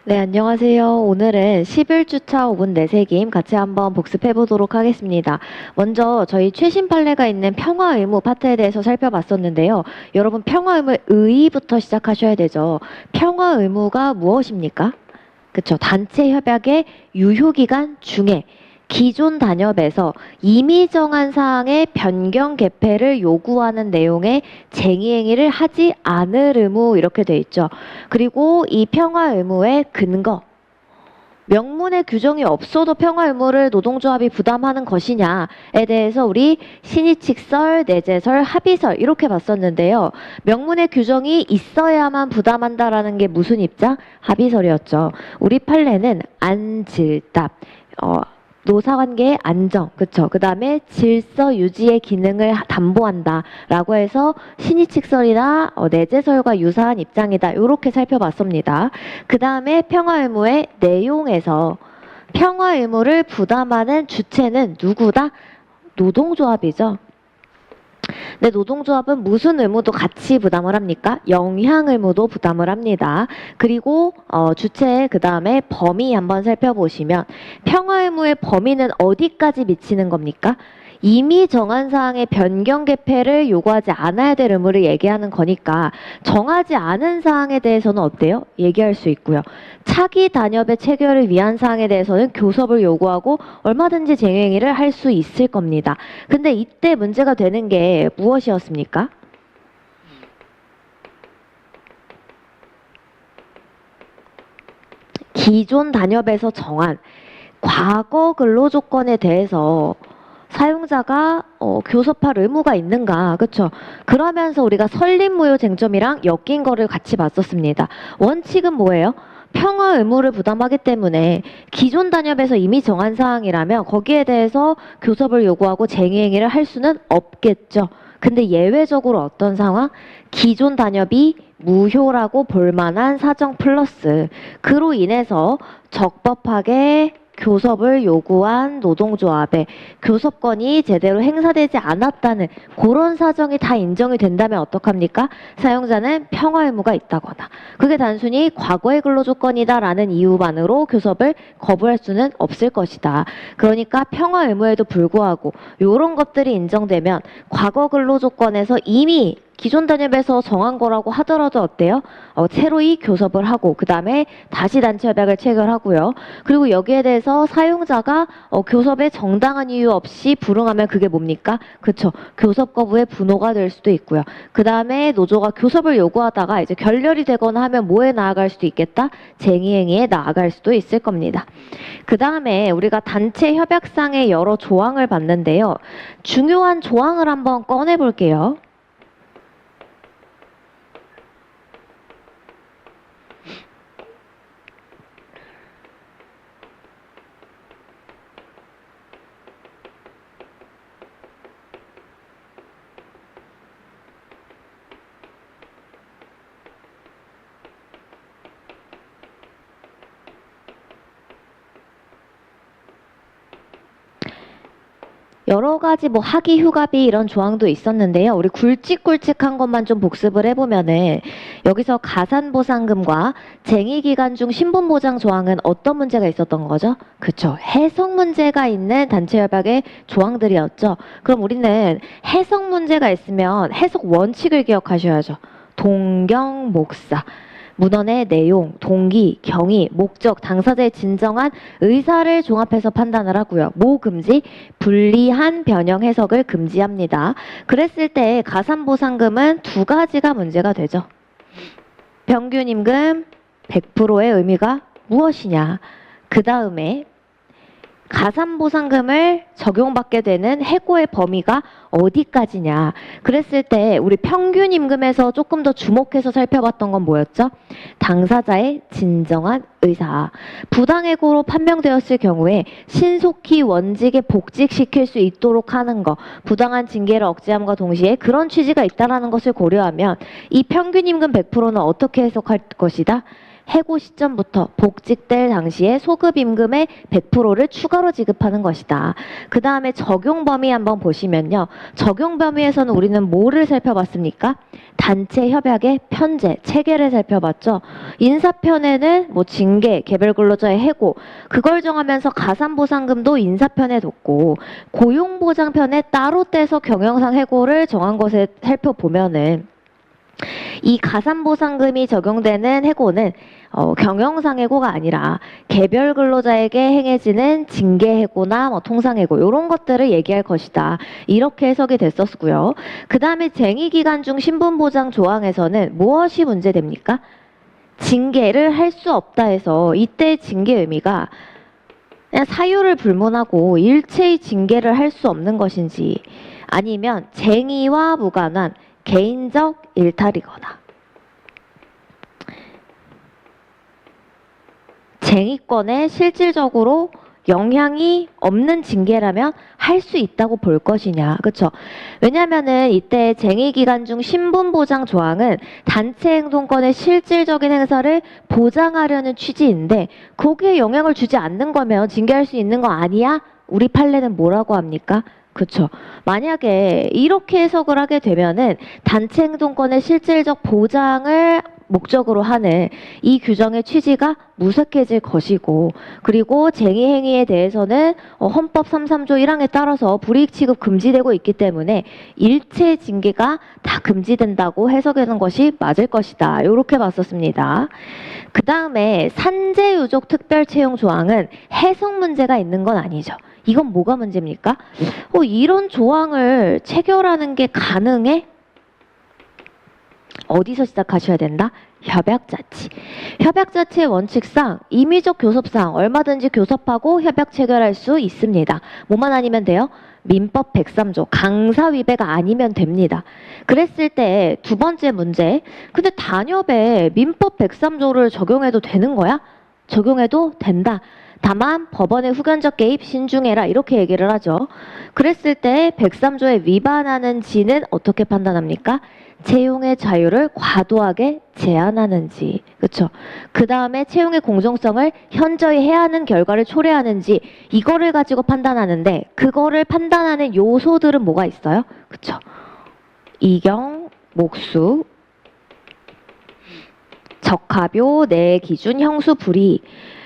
네, 안녕하세요. 오늘은 11주차 5분 내세김 같이 한번 복습해 보도록 하겠습니다. 먼저 저희 최신 판례가 있는 평화 의무 파트에 대해서 살펴봤었는데요. 여러분 평화 의무의 의의부터 시작하셔야 되죠. 평화 의무가 무엇입니까? 그쵸. 단체 협약의 유효기간 중에 기존 단협에서 이미 정한 사항의 변경 개폐를 요구하는 내용의 쟁의 행위를 하지 않을 의무 이렇게 돼 있죠. 그리고 이 평화 의무의 근거 명문의 규정이 없어도 평화 의무를 노동조합이 부담하는 것이냐에 대해서 우리 신의칙설, 내재설, 합의설 이렇게 봤었는데요. 명문의 규정이 있어야만 부담한다라는 게 무슨 입장? 합의설이었죠. 우리 판례는 안질답, 노사관계의 안정, 그쵸? 그 다음에 질서 유지의 기능을 담보한다라고 해서 신의칙설이나 내재설과 유사한 입장이다. 이렇게 살펴봤습니다. 그 다음에 평화의무의 내용에서 평화의무를 부담하는 주체는 누구다? 노동조합이죠. 근데 노동조합은 무슨 의무도 같이 부담을 합니까? 영향 의무도 부담을 합니다. 그리고 주체 그 다음에 범위 한번 살펴보시면 평화 의무의 범위는 어디까지 미치는 겁니까? 이미 정한 사항의 변경 개폐를 요구하지 않아야 될 의무를 얘기하는 거니까 정하지 않은 사항에 대해서는 어때요? 얘기할 수 있고요. 차기 단협의 체결을 위한 사항에 대해서는 교섭을 요구하고 얼마든지 쟁행위를 할 수 있을 겁니다. 근데 이때 문제가 되는 게 무엇이었습니까? 기존 단협에서 정한 과거 근로 조건에 대해서 사용자가 교섭할 의무가 있는가, 그렇죠? 그러면서 우리가 설립무효 쟁점이랑 엮인 거를 같이 봤었습니다. 원칙은 뭐예요? 평화 의무를 부담하기 때문에 기존 단협에서 이미 정한 사항이라면 거기에 대해서 교섭을 요구하고 쟁의행위를 할 수는 없겠죠. 근데 예외적으로 어떤 상황? 기존 단협이 무효라고 볼 만한 사정 플러스 그로 인해서 적법하게 교섭을 요구한 노동조합의 교섭권이 제대로 행사되지 않았다는 그런 사정이 다 인정이 된다면 어떡합니까? 사용자는 평화 의무가 있다거나 그게 단순히 과거의 근로조건이다라는 이유만으로 교섭을 거부할 수는 없을 것이다. 그러니까 평화 의무에도 불구하고 이런 것들이 인정되면 과거 근로조건에서 이미 기존 단협에서 정한 거라고 하더라도 어때요? 새로이 교섭을 하고 그 다음에 다시 단체 협약을 체결하고요. 그리고 여기에 대해서 사용자가 교섭에 정당한 이유 없이 불응하면 그게 뭡니까? 그쵸. 교섭 거부의 분호가 될 수도 있고요. 그 다음에 노조가 교섭을 요구하다가 이제 결렬이 되거나 하면 뭐에 나아갈 수도 있겠다? 쟁의행위에 나아갈 수도 있을 겁니다. 그 다음에 우리가 단체 협약상의 여러 조항을 봤는데요. 중요한 조항을 한번 꺼내 볼게요. 여러 가지 뭐 학위 휴가비 이런 조항도 있었는데요. 우리 굵직굵직한 것만 좀 복습을 해보면은 여기서 가산보상금과 쟁의기간 중 신분보장 조항은 어떤 문제가 있었던 거죠? 그쵸. 해석 문제가 있는 단체협약의 조항들이었죠. 그럼 우리는 해석 문제가 있으면 해석 원칙을 기억하셔야죠. 동경, 목사. 문헌의 내용, 동기, 경위, 목적, 당사자의 진정한 의사를 종합해서 판단을 하고요. 모금지, 불리한 변형 해석을 금지합니다. 그랬을 때 가산보상금은 두 가지가 문제가 되죠. 평균 임금 100%의 의미가 무엇이냐. 그 다음에 가산보상금을 적용받게 되는 해고의 범위가 어디까지냐. 그랬을 때 우리 평균 임금에서 조금 더 주목해서 살펴봤던 건 뭐였죠? 당사자의 진정한 의사. 부당해고로 판명되었을 경우에 신속히 원직에 복직시킬 수 있도록 하는 거. 부당한 징계를 억제함과 동시에 그런 취지가 있다는 것을 고려하면 이 평균 임금 100%는 어떻게 해석할 것이다? 해고 시점부터 복직될 당시에 소급 임금의 100%를 추가로 지급하는 것이다. 그 다음에 적용 범위 한번 보시면요. 적용 범위에서는 우리는 뭐를 살펴봤습니까? 단체 협약의 편제, 체계를 살펴봤죠. 인사편에는 뭐 징계, 개별 근로자의 해고, 그걸 정하면서 가산보상금도 인사편에 뒀고, 고용보장편에 따로 떼서 경영상 해고를 정한 것을 살펴보면은 이 가산보상금이 적용되는 해고는 경영상 해고가 아니라 개별 근로자에게 행해지는 징계 해고나 뭐 통상 해고 이런 것들을 얘기할 것이다. 이렇게 해석이 됐었고요. 그 다음에 쟁의 기간 중 신분 보장 조항에서는 무엇이 문제됩니까? 징계를 할 수 없다 해서 이때 징계 의미가 그냥 사유를 불문하고 일체의 징계를 할 수 없는 것인지 아니면 쟁의와 무관한 개인적 일탈이거나 쟁의권에 실질적으로 영향이 없는 징계라면 할 수 있다고 볼 것이냐. 그렇죠? 왜냐하면은 이때 쟁의 기간 중 신분 보장 조항은 단체 행동권의 실질적인 행사를 보장하려는 취지인데 거기에 영향을 주지 않는 거면 징계할 수 있는 거 아니야? 우리 판례는 뭐라고 합니까? 그렇죠. 만약에 이렇게 해석을 하게 되면은 단체 행동권의 실질적 보장을 목적으로 하는 이 규정의 취지가 무색해질 것이고 그리고 쟁의 행위에 대해서는 헌법 33조 1항에 따라서 불이익 취급 금지되고 있기 때문에 일체 징계가 다 금지된다고 해석하는 것이 맞을 것이다. 이렇게 봤었습니다. 그 다음에 산재유족 특별채용 조항은 해석 문제가 있는 건 아니죠. 이건 뭐가 문제입니까? 이런 조항을 체결하는 게 가능해? 어디서 시작하셔야 된다? 협약자치. 협약자치의 원칙상 임의적 교섭상 얼마든지 교섭하고 협약 체결할 수 있습니다. 뭐만 아니면 돼요? 민법 103조 강사 위배가 아니면 됩니다. 그랬을 때 두 번째 문제, 근데 단협에 민법 103조를 적용해도 되는 거야? 적용해도 된다. 다만 법원의 후견적 개입 신중해라 이렇게 얘기를 하죠. 그랬을 때 103조에 위반하는지는 어떻게 판단합니까? 채용의 자유를 과도하게 제한하는지, 그렇죠? 그 다음에 채용의 공정성을 현저히 해하는 결과를 초래하는지 이거를 가지고 판단하는데 그거를 판단하는 요소들은 뭐가 있어요? 그렇죠? 이경, 목수, 적합요, 내 기준, 형수, 불이익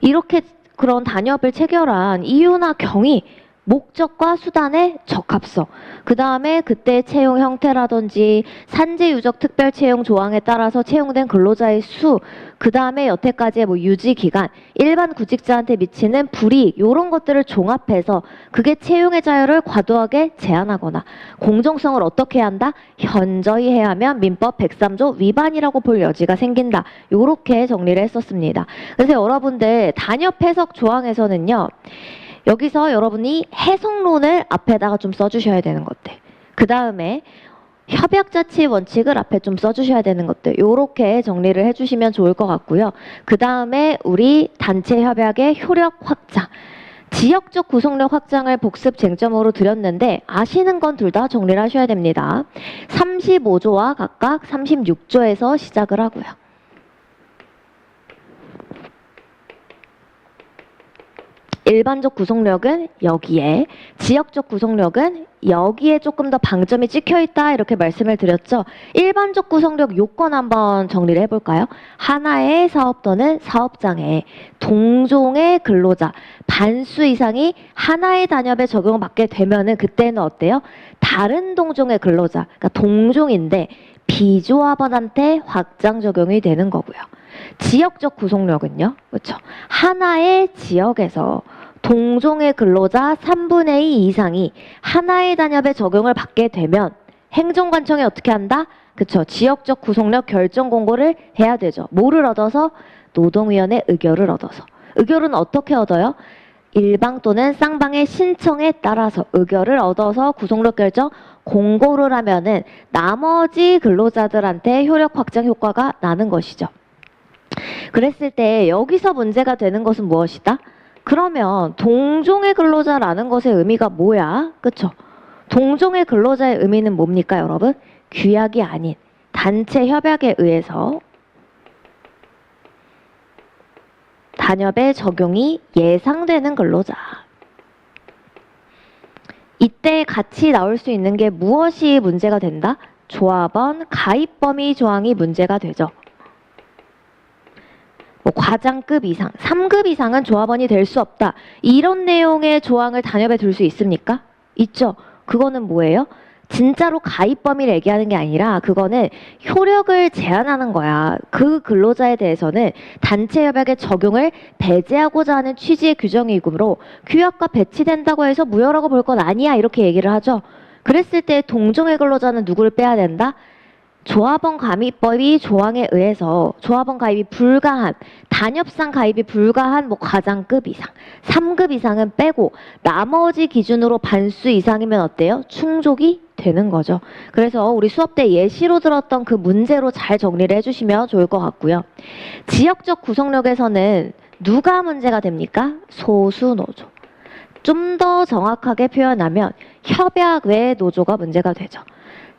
이렇게 그런 단협을 체결한 이유나 경위 목적과 수단의 적합성, 그 다음에 그때 채용 형태라든지 산재유적 특별채용 조항에 따라서 채용된 근로자의 수, 그 다음에 여태까지의 뭐 유지기간, 일반 구직자한테 미치는 불이익 이런 것들을 종합해서 그게 채용의 자유를 과도하게 제한하거나 공정성을 어떻게 한다? 현저히 해하면 민법 103조 위반이라고 볼 여지가 생긴다. 이렇게 정리를 했었습니다. 그래서 여러분들 단협 해석 조항에서는요. 여기서 여러분이 해석론을 앞에다가 좀 써주셔야 되는 것들. 그 다음에 협약자치 원칙을 앞에 좀 써주셔야 되는 것들. 요렇게 정리를 해주시면 좋을 것 같고요. 그 다음에 우리 단체 협약의 효력 확장. 지역적 구속력 확장을 복습 쟁점으로 드렸는데 아시는 건 둘 다 정리를 하셔야 됩니다. 35조와 각각 36조에서 시작을 하고요. 일반적 구속력은 여기에, 지역적 구속력은 여기에 조금 더 방점이 찍혀있다 이렇게 말씀을 드렸죠. 일반적 구속력 요건 한번 정리를 해볼까요? 하나의 사업 또는 사업장에 동종의 근로자 반수 이상이 하나의 단협에 적용을 받게 되면은 그때는 어때요? 다른 동종의 근로자, 그러니까 동종인데 비조합원한테 확장 적용이 되는 거고요. 지역적 구속력은요. 그렇죠. 하나의 지역에서 동종의 근로자 3분의 2 이상이 하나의 단협에 적용을 받게 되면 행정관청이 어떻게 한다? 그렇죠. 지역적 구속력 결정 공고를 해야 되죠. 뭐를 얻어서? 노동위원회 의결을 얻어서. 의결은 어떻게 얻어요? 일방 또는 쌍방의 신청에 따라서 의결을 얻어서 구속력 결정 공고를 하면은 나머지 근로자들한테 효력 확장 효과가 나는 것이죠. 그랬을 때 여기서 문제가 되는 것은 무엇이다? 그러면 동종의 근로자라는 것의 의미가 뭐야? 그쵸? 동종의 근로자의 의미는 뭡니까, 여러분? 규약이 아닌 단체 협약에 의해서 단협의 적용이 예상되는 근로자. 이때 같이 나올 수 있는 게 무엇이 문제가 된다? 조합원 가입 범위 조항이 문제가 되죠. 뭐 과장급 이상, 3급 이상은 조합원이 될 수 없다. 이런 내용의 조항을 단협에 둘 수 있습니까? 있죠. 그거는 뭐예요? 진짜로 가입 범위를 얘기하는 게 아니라 그거는 효력을 제한하는 거야. 그 근로자에 대해서는 단체 협약의 적용을 배제하고자 하는 취지의 규정이므로 규약과 배치된다고 해서 무효라고 볼 건 아니야. 이렇게 얘기를 하죠. 그랬을 때 동종의 근로자는 누구를 빼야 된다? 조합원 가입법이 조항에 의해서 조합원 가입이 불가한, 단협상 가입이 불가한 뭐 과장급 이상, 3급 이상은 빼고 나머지 기준으로 반수 이상이면 어때요? 충족이 되는 거죠. 그래서 우리 수업 때 예시로 들었던 그 문제로 잘 정리를 해주시면 좋을 것 같고요. 지역적 구속력에서는 누가 문제가 됩니까? 소수노조. 좀 더 정확하게 표현하면 협약 외 노조가 문제가 되죠.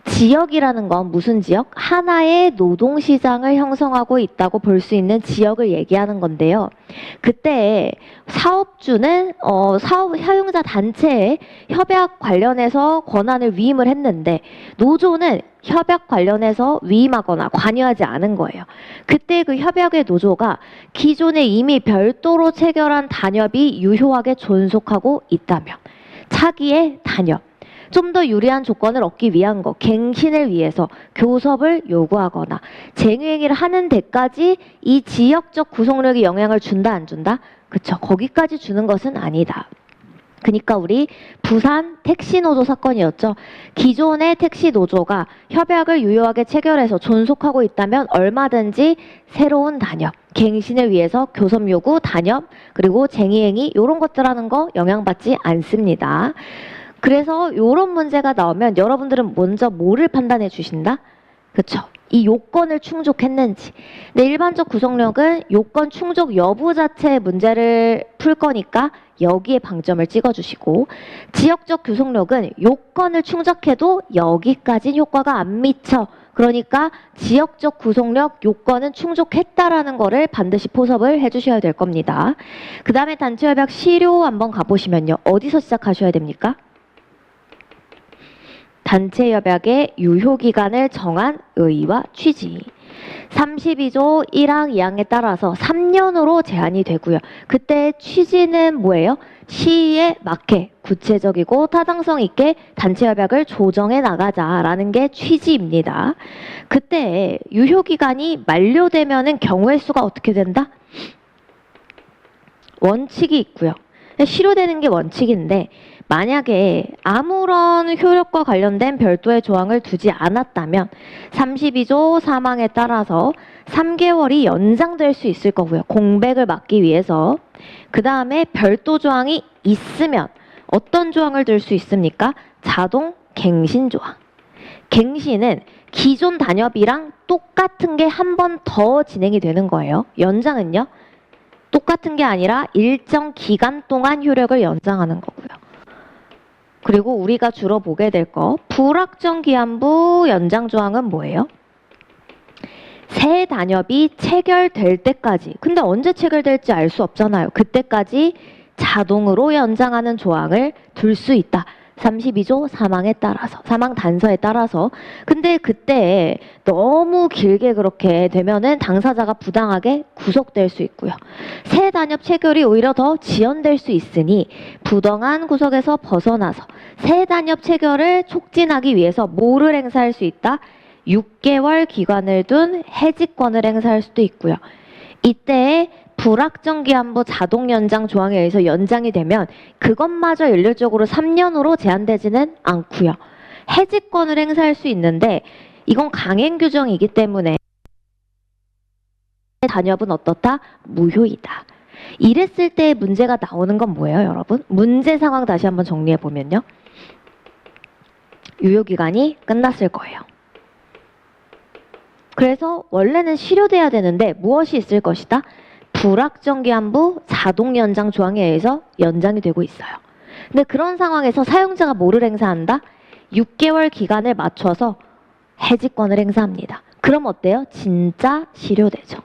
지역이라는 건 무슨 지역? 하나의 노동시장을 형성하고 있다고 볼 수 있는 지역을 얘기하는 건데요. 그때 사업주는 사업 사용자 단체에 협약 관련해서 권한을 위임을 했는데 노조는 협약 관련해서 위임하거나 관여하지 않은 거예요. 그때 그 협약의 노조가 기존에 이미 별도로 체결한 단협이 유효하게 존속하고 있다면 차기의 단협 좀 더 유리한 조건을 얻기 위한 거, 갱신을 위해서 교섭을 요구하거나 쟁의행위를 하는 데까지 이 지역적 구속력이 영향을 준다 안 준다? 그쵸, 거기까지 주는 것은 아니다. 그러니까 우리 부산 택시노조 사건이었죠. 기존의 택시노조가 협약을 유효하게 체결해서 존속하고 있다면 얼마든지 새로운 단협, 갱신을 위해서 교섭 요구, 단협, 그리고 쟁의행위 이런 것들 하는 거 영향받지 않습니다. 그래서 이런 문제가 나오면 여러분들은 먼저 뭐를 판단해 주신다? 그쵸? 이 요건을 충족했는지. 근데 일반적 구속력은 요건 충족 여부 자체의 문제를 풀 거니까 여기에 방점을 찍어주시고 지역적 구속력은 요건을 충족해도 여기까지는 효과가 안 미쳐. 그러니까 지역적 구속력 요건은 충족했다라는 거를 반드시 포섭을 해주셔야 될 겁니다. 그 다음에 단체협약 실효 한번 가보시면요. 어디서 시작하셔야 됩니까? 단체협약의 유효기간을 정한 의의와 취지. 32조 1항 2항에 따라서 3년으로 제한이 되고요. 그때 취지는 뭐예요? 시의에 맞게 구체적이고 타당성 있게 단체협약을 조정해 나가자라는 게 취지입니다. 그때 유효기간이 만료되면은 경우의 수가 어떻게 된다? 원칙이 있고요. 실효되는 게 원칙인데 만약에 아무런 효력과 관련된 별도의 조항을 두지 않았다면 32조 3항에 따라서 3개월이 연장될 수 있을 거고요. 공백을 막기 위해서. 그 다음에 별도 조항이 있으면 어떤 조항을 들 수 있습니까? 자동 갱신 조항. 갱신은 기존 단협이랑 똑같은 게 한 번 더 진행이 되는 거예요. 연장은요? 똑같은 게 아니라 일정 기간 동안 효력을 연장하는 거고요. 그리고 우리가 주로 보게 될 거 불확정 기한부 연장 조항은 뭐예요? 새 단협이 체결될 때까지. 근데 언제 체결될지 알 수 없잖아요. 그때까지 자동으로 연장하는 조항을 둘 수 있다. 32조 사망에 따라서, 사망 단서에 따라서. 근데 그때 너무 길게 그렇게 되면은 당사자가 부당하게 구속될 수 있고요. 새 단협 체결이 오히려 더 지연될 수 있으니 부당한 구속에서 벗어나서 새 단협 체결을 촉진하기 위해서 뭐를 행사할 수 있다? 6개월 기간을 둔 해지권을 행사할 수도 있고요. 이때 불확정기한부 자동 연장 조항에 의해서 연장이 되면 그것마저 일률적으로 3년으로 제한되지는 않고요. 해지권을 행사할 수 있는데 이건 강행 규정이기 때문에 단협은 어떻다? 무효이다. 이랬을 때 문제가 나오는 건 뭐예요, 여러분? 문제 상황 다시 한번 정리해 보면요. 유효기간이 끝났을 거예요. 그래서 원래는 실효돼야 되는데 무엇이 있을 것이다? 불확정기한부 자동 연장 조항에 의해서 연장이 되고 있어요. 근데 그런 상황에서 사용자가 뭐를 행사한다? 6개월 기간을 맞춰서 해지권을 행사합니다. 그럼 어때요? 진짜 실효되죠.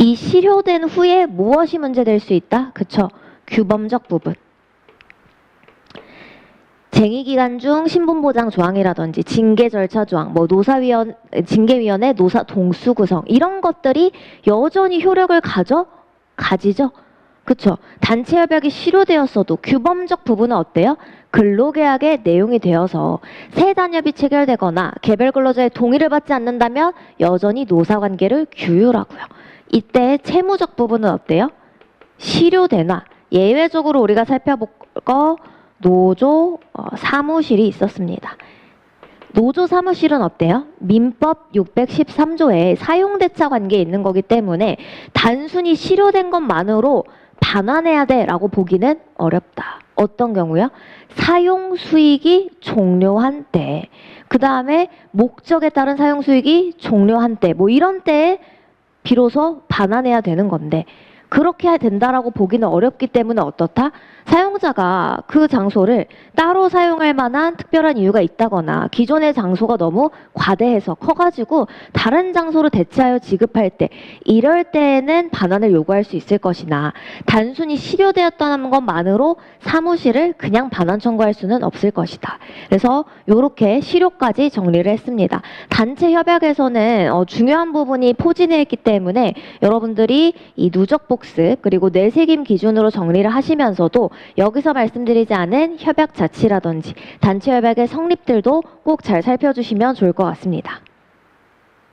이 실효된 후에 무엇이 문제될 수 있다? 그쵸? 규범적 부분. 쟁의기간 중 신분보장 조항이라든지 징계 절차 조항, 뭐 징계위원회 노사 동수 구성 이런 것들이 여전히 효력을 가지죠. 그쵸? 단체 협약이 실효되었어도 규범적 부분은 어때요? 근로계약의 내용이 되어서 새 단협이 체결되거나 개별 근로자의 동의를 받지 않는다면 여전히 노사관계를 규율하고요. 이때 채무적 부분은 어때요? 실효되나? 예외적으로 우리가 살펴볼 거 노조 사무실이 있었습니다. 노조 사무실은 어때요? 민법 613조에 사용대차 관계에 있는 거기 때문에 단순히 실효된 것만으로 반환해야 돼라고 보기는 어렵다. 어떤 경우요? 사용 수익이 종료한 때, 그 다음에 목적에 따른 사용 수익이 종료한 때, 뭐 이런 때에 비로소 반환해야 되는 건데 그렇게 해야 된다라고 보기는 어렵기 때문에 어떻다? 사용자가 그 장소를 따로 사용할 만한 특별한 이유가 있다거나 기존의 장소가 너무 과대해서 커가지고 다른 장소로 대체하여 지급할 때 이럴 때에는 반환을 요구할 수 있을 것이나 단순히 실효되었다는 것만으로 사무실을 그냥 반환 청구할 수는 없을 것이다. 그래서 이렇게 실효까지 정리를 했습니다. 단체 협약에서는 중요한 부분이 포진해 있기 때문에 여러분들이 이 누적 복습 그리고 내세김 기준으로 정리를 하시면서도 여기서 말씀드리지 않은 협약 자치라든지 단체 협약의 성립들도 꼭 잘 살펴주시면 좋을 것 같습니다.